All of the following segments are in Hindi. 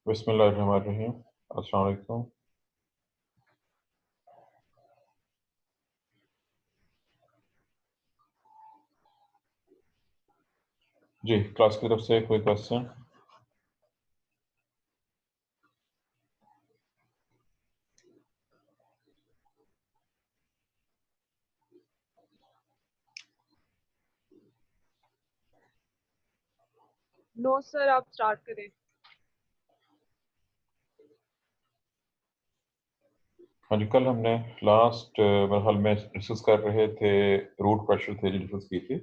बिस्मिल्लाहिर्रहमानिर्रहीम। अस्सलाम वालेकुम। जी, क्लास की तरफ से कोई क्वेश्चन? नो सर, आप स्टार्ट करें। हाँ जी, कल हमने लास्ट मेरे ख्याल में डिस्कस कर रहे थे, रूट प्रेशर थ्योरी डिस्कस की थी।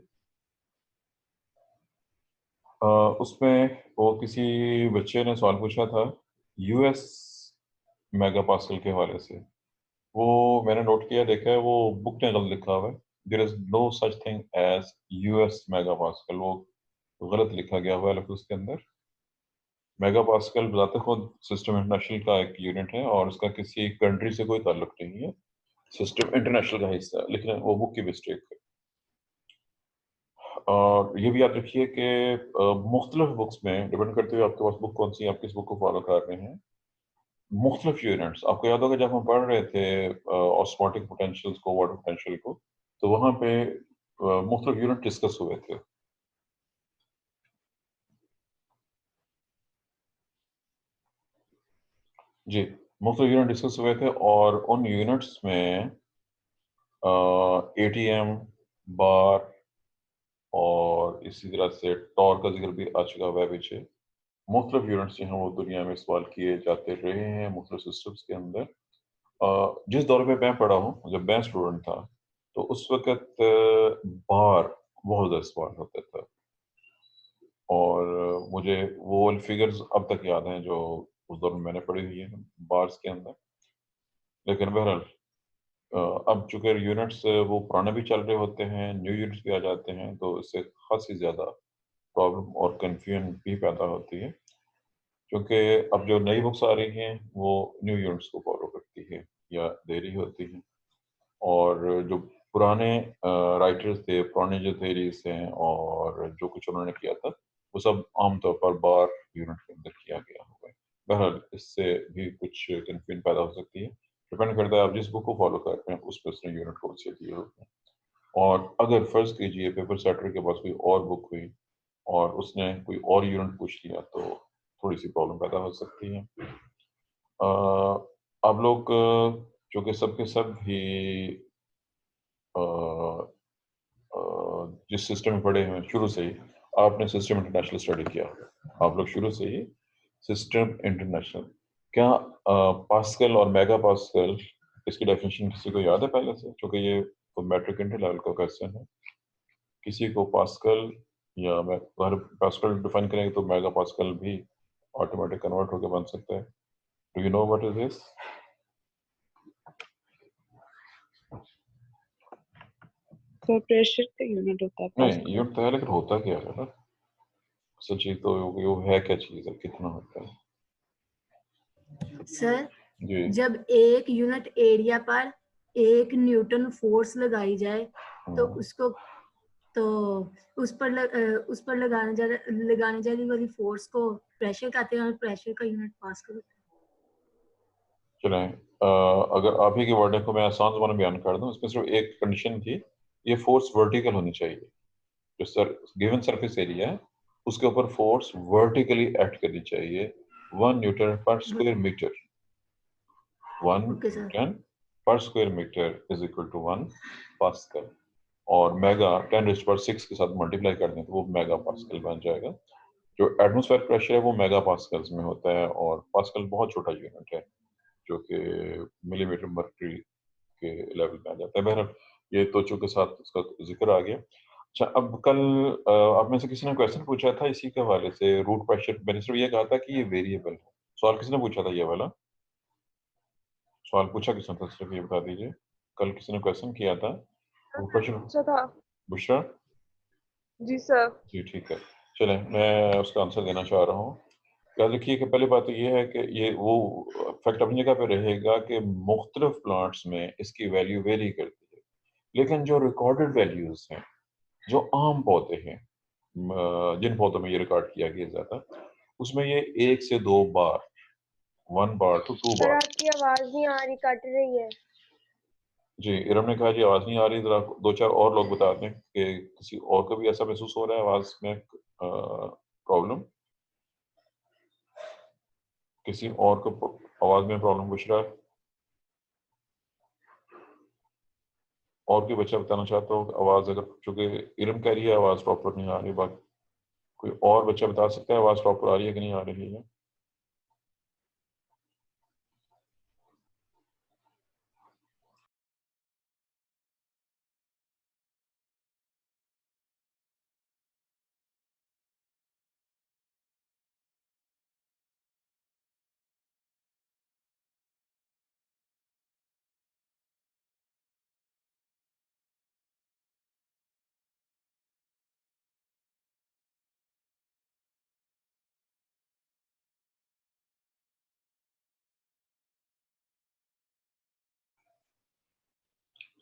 उसमें वो किसी बच्चे ने सवाल पूछा था यूएस मेगा पास्कल के हवाले से। वो मैंने नोट किया, देखा है वो बुक ने गलत लिखा हुआ है। There is no such thing as US mega pascal, वो गलत लिखा गया हुआ है लफ्ज़ के अंदर। मेगा पास्कल बजाते खुद सिस्टम इंटरनेशनल का एक यूनिट है और उसका किसी कंट्री से कोई ताल्लुक नहीं है। सिस्टम इंटरनेशनल का हिस्सा है, लेकिन वो बुक की मिस्टेक है। और ये भी याद रखिए कि मुख्तलिफ बुक्स में डिपेंड करते हुए आपके पास बुक कौन सी है, आप किस बुक को फॉलो कर रहे हैं। मुख्तलिफ यूनिट्स आपको याद होगा, जब हम पढ़ रहे थे ऑस्मोटिक पोटेंशियल्स को, वाटर पोटेंशियल को, तो वहां पे मुख्तलिफ यूनिट डिस्कस हुए थे। जी, मुख्तलिफ यूनिट डिस्कस हुए थे और उन यूनिट्स में एटीएम, बार और इसी तरह से टॉर का जिक्र भी आ चुका हुआ है पीछे। मुख्तलिफ यूनिट्स जो हैं वो दुनिया में इस्तेमाल किए जाते रहे हैं मुख्तलिफ सिस्टम्स के अंदर। जिस दौर में मैं पढ़ा हूँ, जब मैं स्टूडेंट था, तो उस वक़्त बार बहुत ज़्यादा इस्तेमाल होता था और मुझे वो वाली फिगर्स अब तक याद हैं जो उस दौर में मैंने पढ़ी हुई हैं बार्स के अंदर। लेकिन बहरहाल अब चूँकि यूनिट्स वो पुराने भी चल रहे होते हैं, न्यू यूनिट्स भी आ जाते हैं, तो इससे ख़ासी ज़्यादा प्रॉब्लम और कन्फ्यूजन भी पैदा होती है। क्योंकि अब जो नई बुक्स आ रही हैं, वो न्यू यूनिट्स को फ़ॉलो करती है या दे रही होती हैं। और जो पुराने राइटर्स थे, पुराने जो थ्योरीज़ हैं और जो कुछ उन्होंने किया था, वो सब आम तौर पर बार यूनिट के अंदर किया गया हुआ है। बहरहाल इससे भी कुछ कन्फ्यूजन पैदा हो सकती है। डिपेंड करता है आप जिस बुक को फ़ॉलो कर रहे हैं, उस पे उसने यूनिट कौन से दिए होते हैं। और अगर फ़र्ज़ कीजिए पेपर सेटर के पास कोई और बुक हुई और उसने कोई और यूनिट पूछ लिया, तो थोड़ी-सी प्रॉब्लम पैदा हो सकती है। अ, आप लोग चूँकि सब के सब ही अ अ, जिस सिस्टम में पढ़े हैं शुरू से ही, आपने सिस्टम इंटरनेशनल स्टडी किया। आप लोग शुरू से ही सिस्टम इंटरनेशनल, क्या पास्कल और मेगा पास्कल इसकी डेफिनेशन किसी को याद है पहले से? क्योंकि ये तो मैट्रिक इंटर लेवल का क्वेश्चन है। किसी को पास्कल या मैं अगर पास्कल डिफाइन करेंगे तो मेगा पास्कल भी ऑटोमेटिक कन्वर्ट होकर बन सकता है। Do you know what is this? तो प्रेशर का यूनिट होता है नहीं, पास्कल। यूनिट तो है, लेकिन होता क्या है ना? सच्ची तो वो है क्या चीज़ है, कितना होता है? सर, जी। जब एक यूनिट एरिया पर 1 न्यूटन फोर्स लगाई जाए तो हाँ। उसको तो उस पर लगाने जाने वाली फोर्स को प्रेशर कहते हैं और प्रेशर का यूनिट पास्कल होता चलें, अगर आप ही के वर्डिंग को मैं आसान ज़ुबान में बयान कर दूँ, इसमें सिर्फ एक कंडीशन थी, ये फोर्स वर्टिकल होनी चाहिए। जो गिवन सरफेस एरिया है, उसके ऊपर फोर्स वर्टिकली एक्ट करनी चाहिए। 1 न्यूटन पर है। Square metre, 1 okay sir. Newton per square metre is equal to 1 pascal. और मेगा 10⁻⁶ के साथ मल्टीप्लाई कर दें तो वो मेगा पास्कल बन जाएगा। जो एटमॉस्फेयर प्रेशर है वो मेगा पास्कल्स में होता है और पास्कल बहुत छोटा यूनिट है, जो कि मिलीमीटर मर्क्यूरी के लेवल पे आ जाता है। बहरहाल ये तोचों के साथ उसका ज़िक्र आ गया। अच्छा, अब कल आप में से किसी ने क्वेश्चन पूछा था इसी के हवाले से, रूट प्रेशर। मैंने सिर्फ ये कहा था कि ये वेरिएबल है। सवाल किसने पूछा था ये वाला? सवाल पूछा किसने था, सिर्फ ये बता दीजिए। कल किसी ने क्वेश्चन किया था रूट मैंने प्रेशर। पूछा था। बुशरा? जी सर। जी ठीक है। चलें, मैं उसका आंसर देना चाह रहा हूँ। याद रखिए कि पहली बात तो ये है कि ये वो फैक्ट अपनी जगह पे रहेगा कि मुख्तलिफ प्लांट्स में इसकी वैल्यू वेरी करती है। लेकिन जो रिकॉर्डेड वैल्यूज़ हैं, जो आम पौधे हैं, जिन पौधों में ये रिकॉर्ड किया गया ज़्यादा, उसमें ये 1 से 2 बार 1 बार to 2 सर बार। आपकी आवाज नहीं आ रही, कट रही है। जी, इरम ने कहा जी आवाज नहीं आ रही, जरा 2-4 और लोग बता दें कि किसी और को भी ऐसा महसूस हो रहा है आवाज में प्रॉब्लम, किसी और को आवाज में प्रॉब्लम पूछ रहा है, और कोई बच्चा बताना चाहता हो आवाज, अगर चूंकि इरम कह रही है आवाज प्रॉपर नहीं आ रही, बाकी कोई और बच्चा बता सकता है आवाज प्रॉपर आ रही है कि नहीं आ रही है?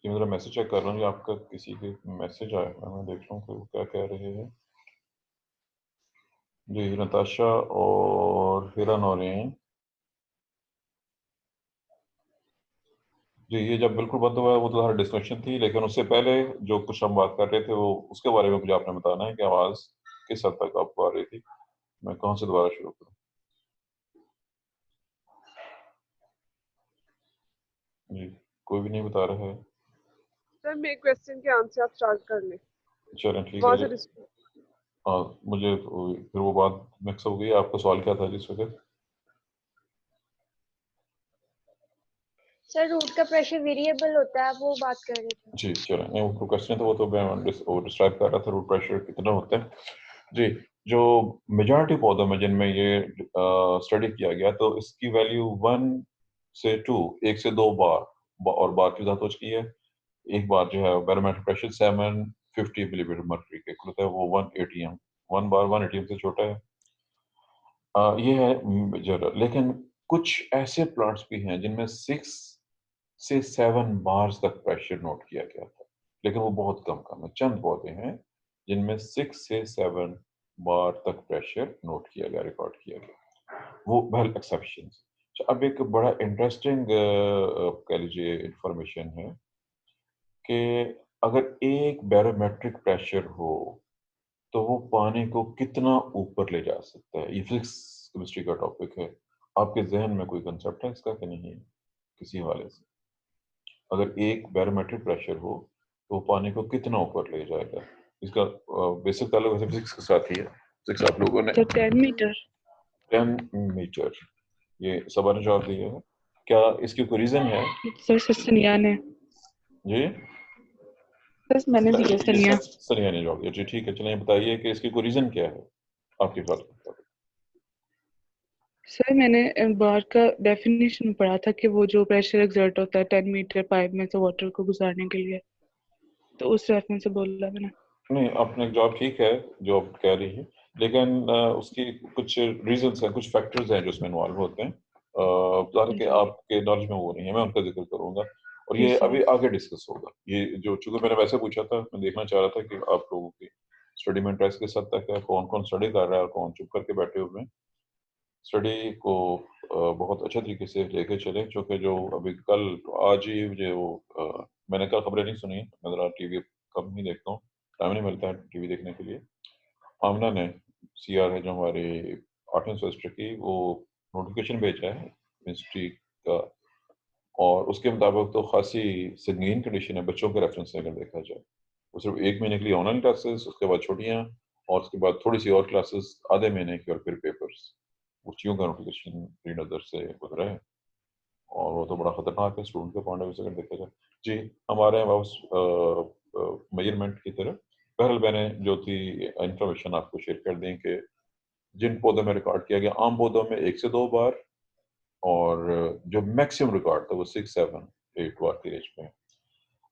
ये मेरा मैसेज चेक कर रहा हूँ, आपका किसी के मैसेज आया है, मैं देख रहा हूँ कि वो क्या कह रहे हैं। जी, नताशा और हिरा नौरीन, जी ये जब बिल्कुल बंद हुआ है वो तो हमारी डिस्कशन थी, लेकिन उससे पहले जो कुछ हम बात कर रहे थे वो उसके बारे में मुझे आपने बताना है कि आवाज किस हद तक आपको आ रही थी। मैं कहाँ से दोबारा शुरू करूँ? जी, कोई भी नहीं बता रहा है। सर मेरे क्वेश्चन के आंसर आप स्टार्ट कर लें, चलें ठीक है वहां जी। से। हाँ, मुझे फिर वो बात मिक्स हो गई। आपका सवाल क्या था जिस वक्त? सर रूट का प्रेशर वेरिएबल होता है, आप वो बात कर रहे थे। जी चलें, नहीं वो क्वेश्चन था वो तो मैं डिस्क्राइब कर रहा था रूट प्रेशर कितना होता है। जी, जो मेजॉरिटी पौधों में जिनमें ये स्टडी किया गया तो इसकी वैल्यू 1 से 2, 1 से 2 बार, और बार की धातु की है। एक बार जो है बैरोमीटर प्रेशर 750 मिलीमीटर मर्क्यूरी के इक्वल होता है, वो 1 एटीएम, 1 बार 1 एटीएम से छोटा है। ये है मेजर, लेकिन कुछ ऐसे प्लांट्स भी हैं जिनमें 6 से 7 बार्स तक प्रेशर नोट किया गया था, लेकिन वो बहुत कम है। चंद पौधे हैं जिनमें 6 से 7 बार तक प्रेशर नोट किया गया, रिकॉर्ड किया गया, वो वेल एक्सेप्शन। अब एक बड़ा इंटरेस्टिंग कह लीजिए इंफॉर्मेशन है कि अगर एक बैरोमेट्रिक प्रेशर हो तो वो पानी को कितना ऊपर ले जा सकता है। ये फिजिक्स केमिस्ट्री का टॉपिक है। आपके जहन में कोई कंसेप्ट है इसका कि नहीं है किसी हवाले से? अगर एक बैरोमेट्रिक प्रेशर हो तो वो पानी को कितना ऊपर ले जाएगा? इसका बेसिक ताल्लुक वैसे फिजिक्स के साथ ही है। फिजिक्स आप लोगों ने तो 10 मीटर। 10 मीटर ये सवाल ने जवाब दिया है। क्या इसकी कोई रीजन है? सर सनिया ने, जी सर मैंने दिया सनिया। सनिया ने जवाब दिया। जी ठीक है, चलिए बताइए कि इसकी कोई रीजन क्या है आपके ख्याल? सर मैंने बार का डेफिनेशन पढ़ा था कि वो जो प्रेशर एक्सर्ट होता है 10 मीटर पाइप में से वाटर को गुजारने के लिए, तो उस रेफरेंस से बोला मैंने। नहीं, अपने जॉब ठीक है जो आप कह रही है, लेकिन उसकी कुछ रीजंस हैं, कुछ फैक्टर्स हैं जो उसमें इन्वॉल्व होते हैं। ज़ाहिर है कि जी आपके नॉलेज में वो नहीं है, मैं उनका जिक्र करूंगा और जी ये सर। अभी आगे डिस्कस होगा। ये जो चूंकि मैंने वैसे पूछा था, मैं देखना चाह रहा था कि आप लोगों की स्टडी में इंटरेस्ट किस हद तक है, कौन कौन स्टडी कर रहा है और कौन चुप करके बैठे हुए हैं। स्टडी को बहुत अच्छे तरीके से लेके चले, क्योंकि जो अभी कल आज ही मुझे वो मैंने कल खबरें नहीं सुनी, मैं ज़रा टीवी कम ही देखता हूँ, टाइम नहीं मिलता है टीवी देखने के लिए। आमना ने सीआर है जो हमारे 8वें सेमेस्टर की, वो नोटिफिकेशन भेजा है मिनिस्ट्री का, और उसके मुताबिक तो खासी संगीन कंडीशन है बच्चों के रेफरेंस से अगर देखा जाए। वो सिर्फ 1 महीने के लिए ऑनलाइन क्लासेस, उसके बाद छुट्टियाँ, और उसके बाद थोड़ी सी और क्लासेस आधे महीने की, और फिर पेपर्स। बच्चियों का नोटिफिकेशन मेरी नज़र से गुजरा है और वो तो बड़ा खतरनाक है स्टूडेंट के पॉइंट ऑफ व्यू से अगर देखा जाए। जी, हमारे वापस मेजरमेंट की तरफ। बहरहाल मैंने जो थी इंफॉर्मेशन आपको शेयर कर दी कि जिन पौधों में रिकॉर्ड किया गया, आम पौधों में 1 से 2 बार, और जो मैक्सिमम रिकॉर्ड था वो 6, 7, 8 बार की रेंज में है।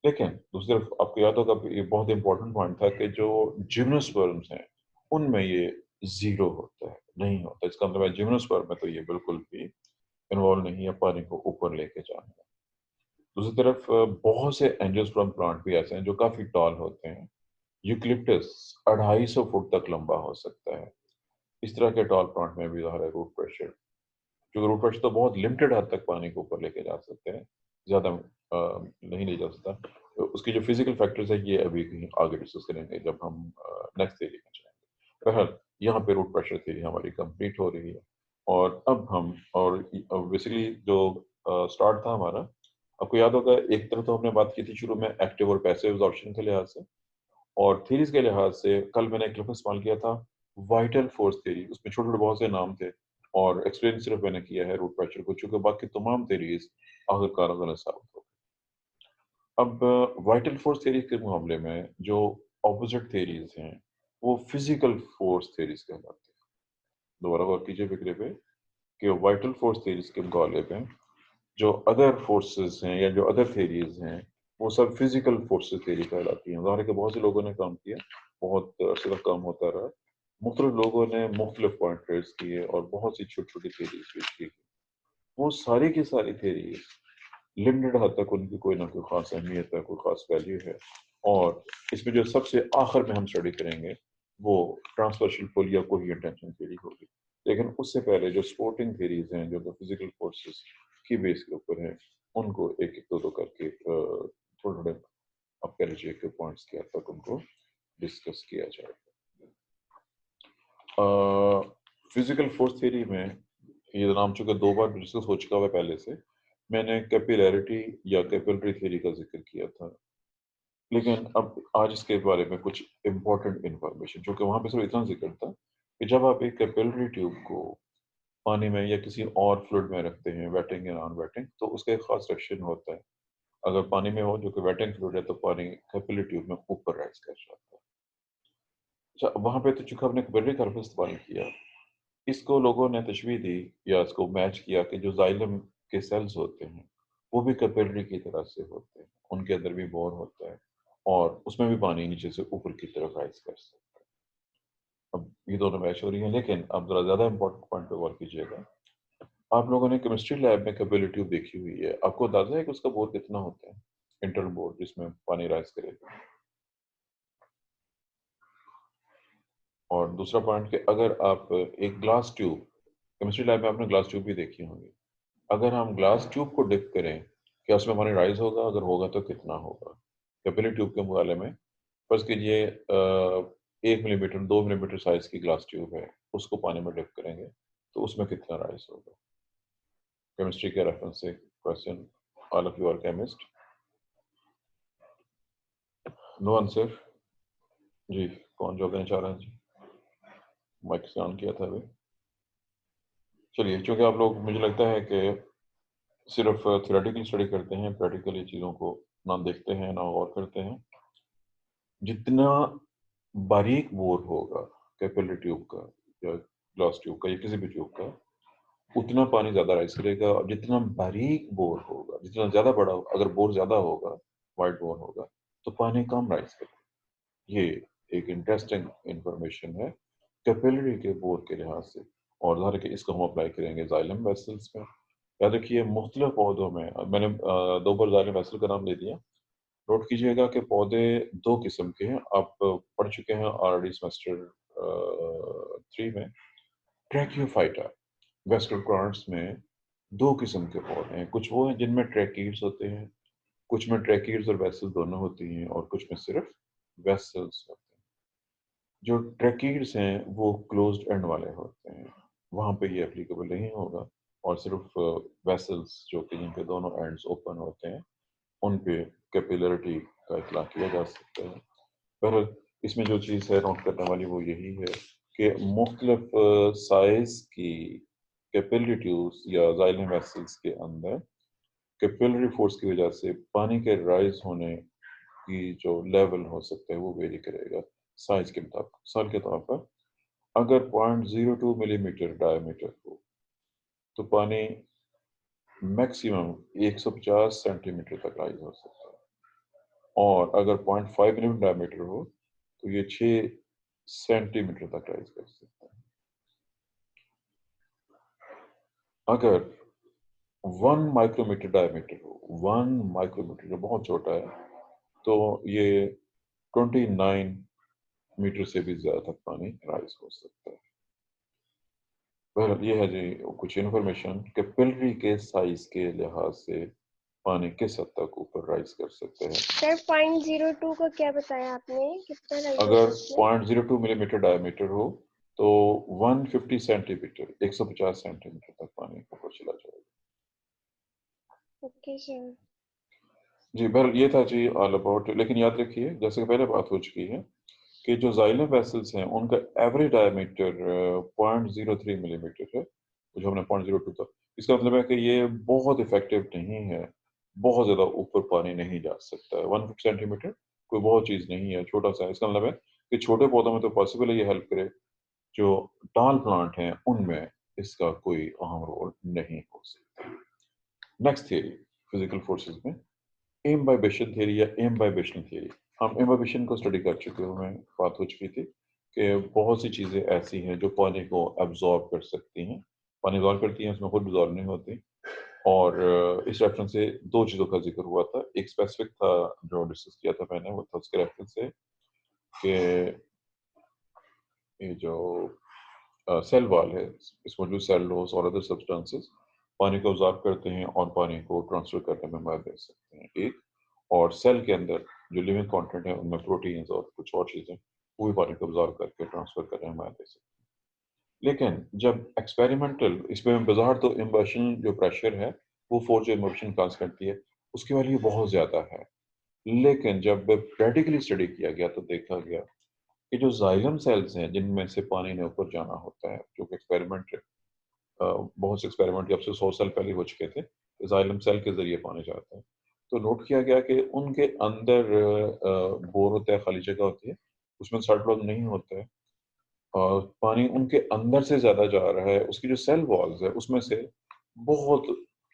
लेकिन दूसरी तरफ आपको याद होगा, ये बहुत इंपॉर्टेंट पॉइंट था कि जो जिम्नोस्पर्म्स हैं उनमें ये जीरो होता है, नहीं होता। इसका मतलब है जिम्नोस्पर्म में तो ये बिल्कुल भी इन्वॉल्व नहीं है पानी को ऊपर लेके जाने में। दूसरी तरफ बहुत से एंजियोस्पर्म प्लांट भी ऐसे हैं जो काफी टॉल होते हैं। यूकलिप्टस 250 फुट तक लंबा हो सकता है। इस तरह के टॉल प्लांट में भी ज़ाहिर है रूट प्रेशर क्योंकि रूट प्रेशर तो बहुत लिमिटेड हद तक पानी को ऊपर लेके जा सकते हैं, ज़्यादा नहीं ले जा सकता। तो उसकी जो फिजिकल फैक्टर्स है ये अभी कहीं आगे डिस्कस करेंगे जब हम नेक्स्ट थ्योरी में जाएंगे। बहरहाल यहाँ पे रूट प्रेशर थ्योरी हमारी कंप्लीट हो रही है और अब हम और बेसिकली जो स्टार्ट था हमारा, आपको याद होगा एक तरफ तो हमने बात की थी शुरू में एक्टिव और पैसिव एब्जॉर्प्शन के लिहाज से, और थ्योरीज के लिहाज से कल मैंने एक लफ्ज़ इस्तेमाल किया था वाइटल फोर्स थ्योरी। उसमें छोटे छोटे बहुत से नाम थे और एक्सप्लेन सिर्फ मैंने किया है रूट प्रेशर को, चूंकि बाकी तमाम थ्योरीज आखिरकार गलत साबित हो। अब वाइटल फोर्स थ्योरी के मामले में जो ऑपोजिट थ्योरीज हैं वो फिजिकल फोर्स थ्योरीज कहलाती हैं। दोबारा गौर कीजिए फिक्रे पे कि वाइटल फोर्स थ्योरीज के मुकाबले में जो अदर फोर्सेस हैं या जो अदर थ्योरीज हैं वो सब फिजिकल फोर्सेस थ्योरी कहलाती हैं। ज़ाहिर है कि बहुत से लोगों ने काम किया, बहुत अरसे तक काम होता रहा, मुख्तलिफ लोगों ने मुख्तलिफ पॉइंट रेज किए और बहुत सी छोटी छोटी थ्योरीज पेश की। वो सारी की सारी थ्योरीज लिमिटेड हद तक उनकी कोई ना कोई खास अहमियत है, कोई खास वैल्यू है, और इसमें जो सबसे आखिर में हम स्टडी करेंगे वो ट्रांसवर्सल पुल या कोहेरेंट टेंशन थ्योरी होगी। लेकिन उससे पहले जो सपोर्टिंग थ्योरीज हैं जो फिजिकल फोर्सेस की बेस के ऊपर हैं उनको एक एक दो करके थोड़े थोड़े आप कह लीजिए कि पॉइंट्स के हद तक उनको डिस्कस किया जाएगा। फिजिकल फोर्स थ्योरी में ये नाम चूंकि 2 बार डिस्कस हो चुका हुआ पहले से, मैंने कैपिलैरिटी या कैपिलरी थ्योरी का जिक्र किया था, लेकिन अब आज इसके बारे में कुछ इम्पोर्टेंट इंफॉर्मेशन, जो कि वहाँ पे सिर्फ इतना जिक्र था कि जब आप एक कैपिलरी ट्यूब को पानी में या किसी और फ्लूइड में रखते हैं, वेटिंग या नॉन वेटिंग, तो उसका एक खास सेक्शन होता है। अगर पानी में हो जो कि वेटिंग फ्लूइड है तो पानी कैपिलरी ट्यूब में ऊपर राइज कर जाता है। अच्छा, वहाँ पे तो चूंकि हमने कैपिलरी का लफ्ज़ इस्तेमाल किया, इसको लोगों ने तशबीह दी या इसको मैच किया कि जो जाइलम के सेल्स होते हैं वो भी कैपिलरी की तरह से होते हैं, उनके अंदर भी बोर होता है और उसमें भी पानी नीचे से ऊपर की तरफ राइज कर सकता है। अब ये दोनों मैच हो रही हैं, लेकिन अब जरा ज़्यादा इंपॉर्टेंट पॉइंट पे गौर कीजिएगा। आप लोगों ने केमिस्ट्री लैब में कैपिलरी ट्यूब देखी हुई है, आपको अंदाजा है कि उसका बोर कितना होता है, इंटरनल बोर जिसमें पानी राइज करेगा। और दूसरा पॉइंट कि अगर आप एक ग्लास ट्यूब, केमिस्ट्री लैब में आपने ग्लास ट्यूब भी देखी होंगी, अगर हम ग्लास ट्यूब को डिप करें क्या उसमें पानी राइज होगा, अगर होगा तो कितना होगा। कैपिलरी ट्यूब के मुकाबले में फर्ज कीजिए 1 मिलीमीटर 2 मिलीमीटर साइज की ग्लास ट्यूब है, उसको पानी में डिप करेंगे तो उसमें कितना राइज होगा। केमिस्ट्री के रेफरेंस से question, all of you are chemist. No answer जी, कौन जवाब देना चाह रहा है जी? माइक से ऑन किया था अभी। चलिए, चूंकि आप लोग मुझे लगता है कि सिर्फ थ्योरेटिकली स्टडी करते हैं, प्रैक्टिकली चीज़ों को ना देखते हैं ना गौर करते हैं। जितना बारीक बोर होगा कैपिलरी ट्यूब का या ग्लास ट्यूब का या किसी भी ट्यूब का, उतना पानी ज़्यादा राइज करेगा। और जितना बारीक बोर होगा, जितना ज़्यादा बड़ा, अगर बोर ज़्यादा होगा, वाइड बोर होगा, तो पानी कम राइज करेगा। ये एक इंटरेस्टिंग इंफॉर्मेशन है कैपिलरी के बोर के लिहाज से, और ज़ाहिर है कि इसको हम अप्लाई करेंगे जाइलम वेसल्स में। याद रखिए मुख्तलिफ पौधों में, मैंने 2 बार जाइलम वेसल का नाम दे दिया, नोट कीजिएगा कि पौधे 2 किस्म के हैं। आप पढ़ चुके हैं ऑलरेडी सेमेस्टर 3 में। ट्रैकियोफाइटा वेस्टर्न प्लांट्स में 2 किस्म के पौधे हैं, कुछ वो हैं जिनमें ट्रैकीड्स होते हैं, कुछ में ट्रैकीड्स और वेसल्स दोनों होती हैं, और कुछ में सिर्फ वेसल्स होते हैं। जो ट्रैकीड्स हैं वो क्लोज्ड एंड वाले होते हैं, वहाँ पे ये एप्लीकेबल नहीं होगा, और सिर्फ वेसल्स जो कि जिनके दोनों एंड्स ओपन होते हैं उन पे कैपिलरिटी का इतलाक किया जा सकता है। पर इसमें जो चीज़ है नोट करने वाली वो यही है कि मुख्तलिफ साइज की कैपिलरी ट्यूब्स या जाइलम वेसल्स के अंदर कैपिलरी फोर्स की वजह से पानी के राइज होने की जो लेवल हो सकता है वो वेरी करेगा साइज के मुताबिक। मिसाल के तौर पर अगर 0.02 मिलीमीटर डायमीटर हो तो पानी मैक्सिमम 150 सेंटीमीटर तक राइज हो सकता है, और अगर 0.5 मिलीमीटर डायमीटर हो तो ये 6 सेंटीमीटर तक राइज कर सकता है। अगर 1 माइक्रोमीटर डायमीटर हो, 1 माइक्रोमीटर जो बहुत छोटा है, तो ये 29 मीटर से भी ज्यादा तक पानी राइज हो सकता है। बहरहाल ये है जी कुछ इन्फॉर्मेशन कि पिलरी के साइज के लिहाज से पानी किस हद तक ऊपर राइज कर सकते हैं। सर 0.02 का क्या बताया आपने, कितना राइज अगर होगा उसमें? 0.02 मिलीमीटर डायमीटर हो तो 150 सेंटीमीटर 150 सेंटीमीटर तक पानी ऊपर चला जाएगा। Okay sir. जी बहरहाल ये था जी ऑल अबाउट। लेकिन याद रखिए जैसे कि पहले बात हो चुकी है कि जो जाइलम वेसल्स हैं उनका एवरेज डायमीटर 0.03 मिलीमीटर है, जो हमने 0.02 था। इसका मतलब है कि ये बहुत इफेक्टिव नहीं है, बहुत ज़्यादा ऊपर पानी नहीं जा सकता है। 150 सेंटीमीटर कोई बहुत चीज़ नहीं है, छोटा सा है। इसका मतलब है कि छोटे पौधों में तो पॉसिबल है ये हेल्प करे, जो टॉल प्लांट हैं उनमें इसका कोई अहम रोल नहीं हो सकता। नेक्स्ट थियरी फिजिकल फोर्सेस में इम्बाइबेशन थ्योरी या इम्बाइबेशनल थ्योरी। हम इम्बाइबेशन को स्टडी कर चुके हैं, हमें बात हो चुकी थी कि बहुत सी चीज़ें ऐसी हैं जो पानी को एब्जॉर्ब कर सकती हैं, पानी एब्जॉर्ब करती हैं, उसमें खुद एब्जॉर्ब नहीं होती। और इस रेफरेंस से दो चीज़ों का जिक्र हुआ था। एक स्पेसिफिक था जो डिस्कस किया था मैंने, वो था उसके रेफरेंस से कि ये जो सेल वॉल है, इसमें जो सेलुलोज और अदर सब्सटेंसेस पानी को ऑब्जॉर्ब करते हैं और पानी को ट्रांसफर करने में मदद दे सकते हैं, एक। और सेल के अंदर जो लिविंग कंटेंट है उनमें प्रोटीन्स और कुछ और चीज़ें वो भी पानी को ऑब्जॉर्ब करके ट्रांसफर करने में मदद दे सकते हैं। लेकिन जब एक्सपेरिमेंटल इसमें बाजार तो इम्बर्शन जो प्रेशर है वो फोर्स जो इम्बर्शन काज करती है उसकी वैल्यू बहुत ज़्यादा है। लेकिन जब प्रैक्टिकली स्टडी किया गया तो देखा गया कि जो जाइलम सेल्स हैं जिनमें से पानी ने ऊपर जाना होता है, जो कि एक्सपेरिमेंट बहुत से एक्सपेरिमेंट जब से 100 साल पहले हो चुके थे, जाइलम सेल के ज़रिए पानी जाता है। तो नोट किया गया कि उनके अंदर बोर होता है, खाली जगह होती है, उसमें सर्कुलर नहीं होता है। पानी उनके अंदर से ज़्यादा जा रहा है, उसकी जो सेल वॉल्स है उसमें से बहुत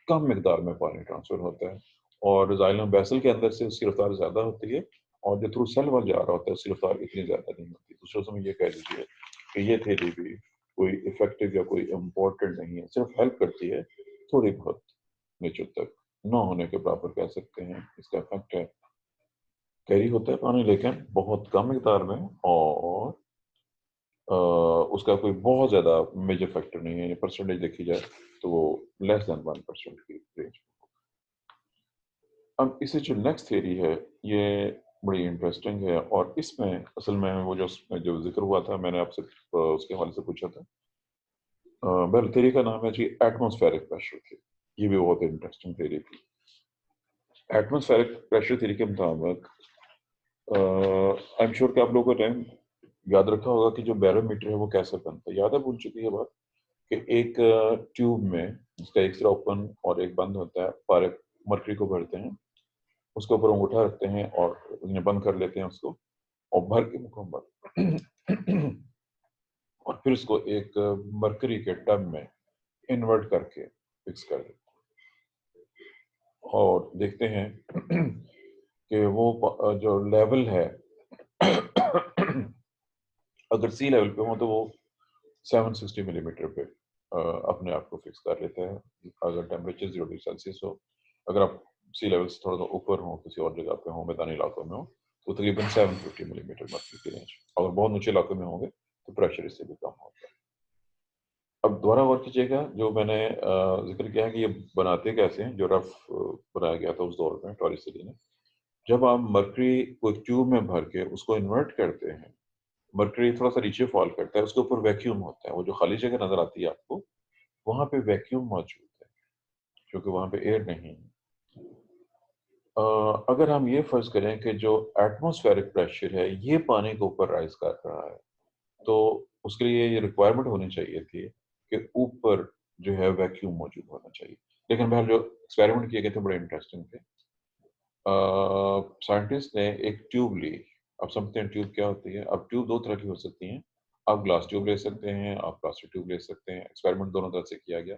कम मिकदार में पानी ट्रांसफ़र होता है और जाइलम वेसल के अंदर से उसकी रफ्तार ज़्यादा होती है और जो थ्रू सेल वॉल जा रहा होता है उसकी रफ्तार इतनी ज़्यादा नहीं होती। दूसरे शब्दों में ये कह लीजिए कि ये थ्योरी भी कोई इफेक्टिव या कोई इम्पोर्टेंट नहीं है, सिर्फ हेल्प करती है थोड़ी बहुत नेचर तक, ना होने के बराबर कह सकते हैं। इसका इफेक्ट है कैरी होता है पानी लेकिन बहुत कम मिकदार में और उसका कोई बहुत ज़्यादा मेजर फैक्टर नहीं है। परसेंटेज देखी जाए तो वो लेस देन 1% की रेंज। अब इससे जो नेक्स्ट थ्योरी है ये बड़ी इंटरेस्टिंग है और इसमें असल में वो जो जिक्र हुआ था मैंने आपसे उसके हवाले से पूछा था। वेल थ्योरी का नाम है जी एटमॉस्फेरिक प्रेशर थ्योरी। ये भी बहुत इंटरेस्टिंग थ्योरी थी। एटमॉस्फेरिक प्रेशर थ्योरी के मुताबिक आई एम श्योर कि आप लोगों ने याद रखा होगा कि जो बैरोमीटर है वो कैसे बनता है। याद है, भूल चुकी है बात कि एक ट्यूब में जिसका एक सिरा ओपन और एक बंद होता है, पारे मरकरी को भरते हैं, उसके ऊपर अंगूठा रखते हैं और उन्हें बंद कर लेते हैं उसको और भर के मुकम्मल और फिर उसको एक मरकरी के टब में इन्वर्ट करके फिक्स कर देते हैं और देखते हैं कि वो जो लेवल है अगर सी लेवल पे हो तो वो 760 मिलीमीटर पे अपने आप को फिक्स कर लेते हैं। अगर टेम्परेचर 0 डिग्री सेल्सियस हो, अगर आप सी लेवल से थोड़ा सा ऊपर हो, किसी और जगह पे हो, मैदानी इलाकों में हो, तो तकरीबन 750 मिलीमीटर मरकरी की रेंज। अगर बहुत ऊंचे इलाकों में होंगे तो प्रेशर इससे भी कम होता है। अब दोबारा गौर कीजिएगा, जो मैंने जिक्र किया है कि ये बनाते कैसे हैं, जो रफ बनाया गया था उस दौर में टॉरिसिटी ने। जब आप मरकरी को एक ट्यूब में भर के उसको इन्वर्ट करते हैं, मरकरी थोड़ा सा नीचे फॉल करता है, उसके ऊपर वैक्यूम होता है, वो जो खाली जगह नजर आती है आपको वहां पे वैक्यूम मौजूद है क्योंकि वहां पे एयर नहीं है। अगर हम ये फर्ज करें कि जो एटमॉस्फेरिक प्रेशर है ये पानी के ऊपर राइज कर रहा है, तो उसके लिए ये रिक्वायरमेंट होनी चाहिए थी कि ऊपर जो है वैक्यूम मौजूद होना चाहिए। लेकिन बहर जो एक्सपेरिमेंट किए गए थे बड़े इंटरेस्टिंग थे। साइंटिस्ट ने एक ट्यूब ली। आप समझते हैं ट्यूब क्या होती है। अब ट्यूब दो तरह की हो सकती हैं, आप ग्लास ट्यूब ले सकते हैं, आप प्लास्टिक ट्यूब ले सकते हैं। एक्सपेरिमेंट दोनों तरह से किया गया।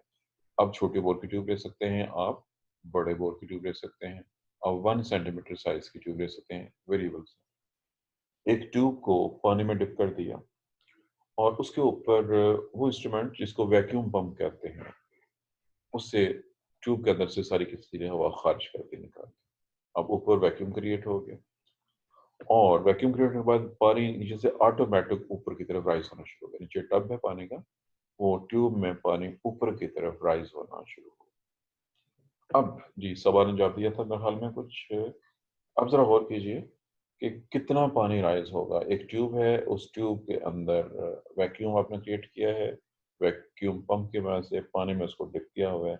आप छोटे बोर की ट्यूब ले सकते हैं, आप बड़े बोर की ट्यूब ले सकते हैं, आप 1 सेंटीमीटर साइज की ट्यूब ले सकते हैं, वेरिएबल्स। एक ट्यूब को पानी में डिप कर दिया और उसके ऊपर वो इंस्ट्रूमेंट जिसको वैक्यूम पंप कहते हैं उससे ट्यूब के अंदर से सारी की सारी हवा खारिज करके निकाल दी। अब ऊपर वैक्यूम क्रिएट हो गया और वैक्यूम क्रिएट होने के बाद पानी नीचे से ऑटोमेटिक ऊपर की तरफ राइज होना शुरू हो गया। नीचे टब है पानी का, वो ट्यूब में पानी ऊपर की तरफ राइज होना शुरू हो। अब जी सवाल ने जवाब दिया था मेरे ख्याल में कुछ, अब जरा गौर कीजिए कि कितना पानी राइज होगा। एक ट्यूब है, उस ट्यूब के अंदर वैक्यूम आपने क्रिएट किया है, वैक्यूम पंप की वजह से पानी में उसको डिप किया हुआ है।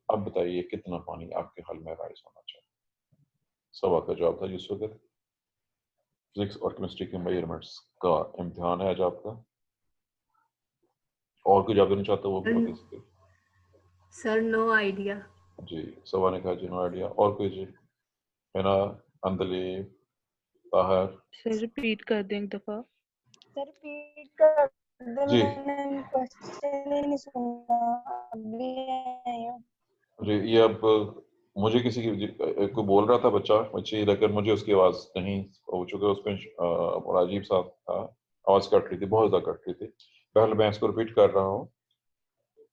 अब बताइए कितना पानी आपके ख्याल में राइज होना चाहिए। सवाल का जवाब था जिस वक्त फिजिक्स और केमिस्ट्री के मेजरमेंट्स का इम्तिहान है आज आपका। और कोई जवाब देना चाहता वो भी बता सकते। Sir no idea. जी सवाल ने कहा जी नो आइडिया। और कोई जी? है ना, अंदली, ताहर? सर रिपीट कर दें एक दफा। सर रिपीट कर दे, जी मैंने क्वेश्चन ही नहीं सुना, अभी आई हूँ। जी ये अब मुझे किसी की कोई बोल रहा था बच्चा बच्ची, लेकिन मुझे उसकी आवाज़ नहीं हो, चुके उसमें बड़ा अजीब सा था, आवाज़ कट रही थी, बहुत ज़्यादा कट रही थी। पहले मैं इसको रिपीट कर रहा हूँ।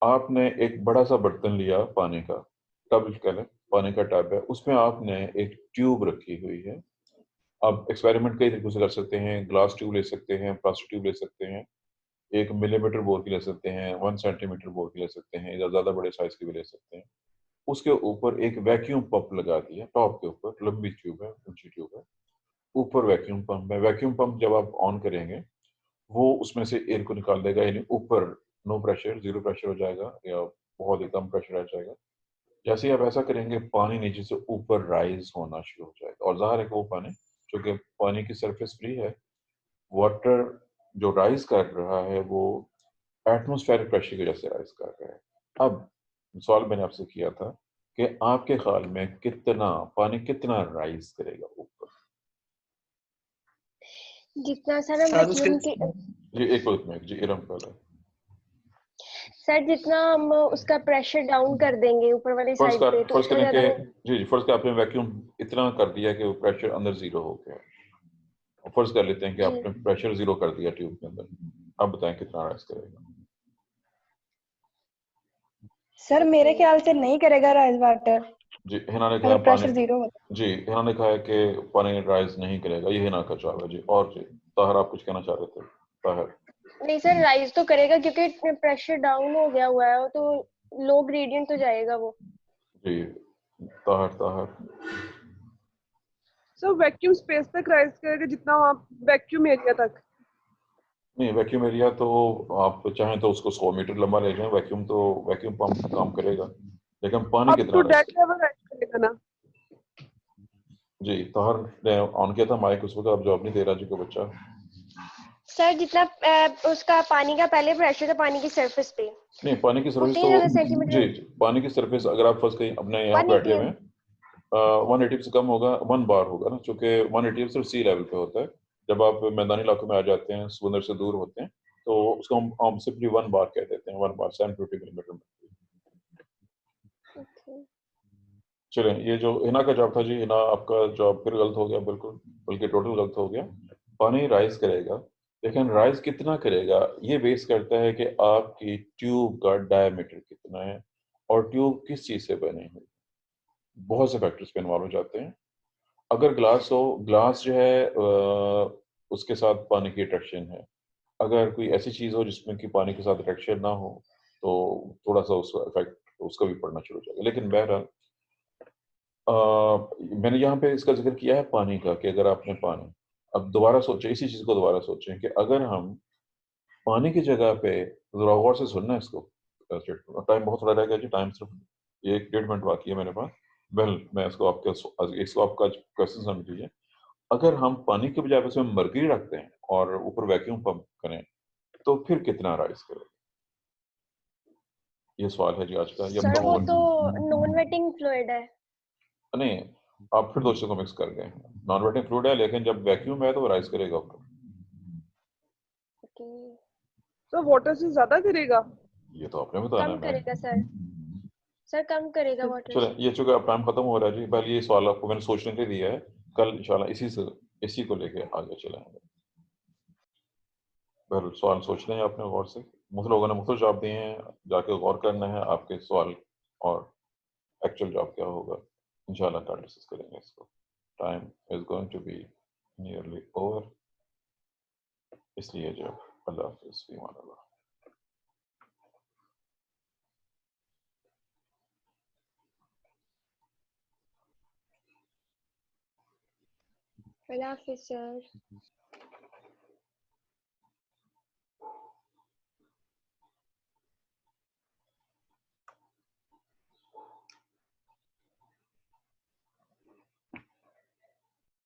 आपने एक बड़ा सा बर्तन लिया पानी का, टब कह लें, पानी का टब है, उसमें आपने एक ट्यूब रखी हुई है। आप एक्सपेरिमेंट कई तरीकों से कर सकते हैं, ग्लास ट्यूब ले सकते हैं, प्लास्टिक ट्यूब ले सकते हैं, 1 मिलीमीटर बोर की ले सकते हैं, 1 सेंटीमीटर बोर की ले सकते हैं, या ज़्यादा बड़े साइज की भी ले सकते हैं। उसके ऊपर एक वैक्यूम पंप लगा दिया, टॉप के ऊपर लंबी ट्यूब है, ऊंची ट्यूब है, ऊपर वैक्यूम पंप है। वैक्यूम पंप जब आप ऑन करेंगे वो उसमें से एयर को निकाल देगा, यानी ऊपर नो प्रेशर, जीरो प्रेशर हो जाएगा या बहुत ही कम प्रेशर आ जाएगा। जैसे ही आप ऐसा करेंगे पानी नीचे से ऊपर राइज होना शुरू हो जाएगा, और जाहिर है कि वो पानी, चूंकि पानी की सरफेस फ्री है, वाटर जो राइज कर रहा है वो एटमॉस्फेरिक प्रेशर की वजह से राइज कर रहा है। अब सवाल मैंने आपसे किया था कि आपके ख्याल में कितना पानी कितना राइज करेगा ऊपर? जितना सारा सर उसके वैक्यूम के, जी एक मिनट जी, इरम पहले। सर जितना हम उसका प्रेशर डाउन कर देंगे ऊपर वाली साइड पे तो फर्ज उतना करें कि ज्यादा। जी फर्ज करें आपने वैक्यूम इतना कर दिया कि प्रेशर अंदर जीरो हो गया। फर्ज कर लेते हैं कि जी आपने प्रेशर जीरो कर दिया ट्यूब के अंदर। अब बताएं कितना राइज करेगा? सर मेरे ख्याल से नहीं करेगा राइज वाटर जी हिना ने कहा अगर पानी, प्रेशर जीरो होता। जी हिना ने कहा है कि पानी राइज नहीं करेगा, ये हिना का जवाब है जी। और जी ताहर आप कुछ कहना चाह रहे थे? ताहर? नहीं सर, राइज तो करेगा क्योंकि प्रेशर डाउन हो गया हुआ है तो लो ग्रेडियंट तो जाएगा वो। जी Tahir, Tahir? Sir vacuum space तक राइज करेगा जितना आप वैक्यूम एरिया तक। नहीं वैक्यूम एरिया तो आप चाहें तो उसको 100 मीटर लंबा ले जाएं, वैक्यूम तो वैक्यूम पंप काम करेगा, लेकिन पानी अप कितना to rise? That level rise करेगा ना। जी ताहर ने ऑन किया था माइक, उस वक्त आप जवाब नहीं दे रहा जी को बच्चा। सर जितना उसका पानी का पहले प्रेशर था पानी की सरफेस पे नहीं पानी की सरफेस उतनी तो ज्यादा जी सेंटीमीटर जी, पानी की सरफेस अगर आप फर्स्ट कहीं अपने यहाँ बैठे 180 हुए हैं, 180 से कम होगा, 1 बार होगा ना, क्योंकि 180 सिर्फ सी लेवल पे होता है। जब आप मैदानी इलाकों में आ जाते हैं, समुद्र से दूर होते हैं, तो उसको हम सिंपली 1 बार कह देते हैं, 1 बार 750 मिलीमीटर। चलें, ये जो हिना का जवाब था जी, हिना आपका जवाब फिर गलत हो गया बिल्कुल, बल्कि टोटल गलत हो गया। पानी राइज करेगा, लेकिन राइज कितना करेगा ये बेस करता है कि आपकी ट्यूब का डायमीटर कितना है और ट्यूब किस चीज से बनी हुई। बहुत से फैक्टर्स पे इन्वॉल्व हो जाते हैं। अगर ग्लास हो, ग्लास जो है उसके साथ पानी की अट्रैक्शन है। अगर कोई ऐसी चीज हो जिसमें कि पानी के साथ अट्रैक्शन ना हो तो थोड़ा सा उसका इफेक्ट उसका भी पड़ना शुरू हो जाएगा। लेकिन बहरहाल मैंने यहाँ पे इसका जिक्र किया है पानी का, कि अगर आपने पानी, अब दोबारा सोचें, इसी चीज को दोबारा सोचें कि अगर हम पानी की जगह पे, जरा गौर से सुनना इसको, टाइम बहुत थोड़ा रह गया जी, टाइम सिर्फ 1-1.5 मिनट बाकी है मेरे पास। वेल मैं इसको आपका क्वेश्चन समझ लीजिए। अगर हम पानी के बजाय उसमें मरकरी रखते हैं और ऊपर वैक्यूम पंप करें तो फिर कितना राइज करेगा? ये सवाल है जी आज का। ये सर वो अब तो नॉन वेटिंग फ्लूइड है। नहीं, आप फिर दो चीजों को मिक्स कर गए। नॉन वेटिंग फ्लूइड है, लेकिन जब वैक्यूम है तो राइज करेगा ऊपर। सर वाटर से ज्यादा करेगा। ये तो आपने बताना कम है। करेगा सर कम करेगा वाटर चले, से। ये चूंकि अब टाइम खत्म हो रहा है जी, पहले ये सवाल आपको मैंने सोचने के लिए दिया है, कल इंशाल्लाह इसी को लेके आगे चलेंगे। पहले सवाल सोच लें आपने गौर से, मुझे लोगों ने मुख्तलिफ जवाब दिए हैं, जाके गौर करना है आपके सवाल और एक्चुअल जवाब क्या होगा। इंशाल्लाह कल डिस्कस करेंगे इसको। Time is going to be nearly over, इसलिए जब अल्लाह हाफिज़, फ़ी अमान अल्लाह। अल्लाह हाफिज सर।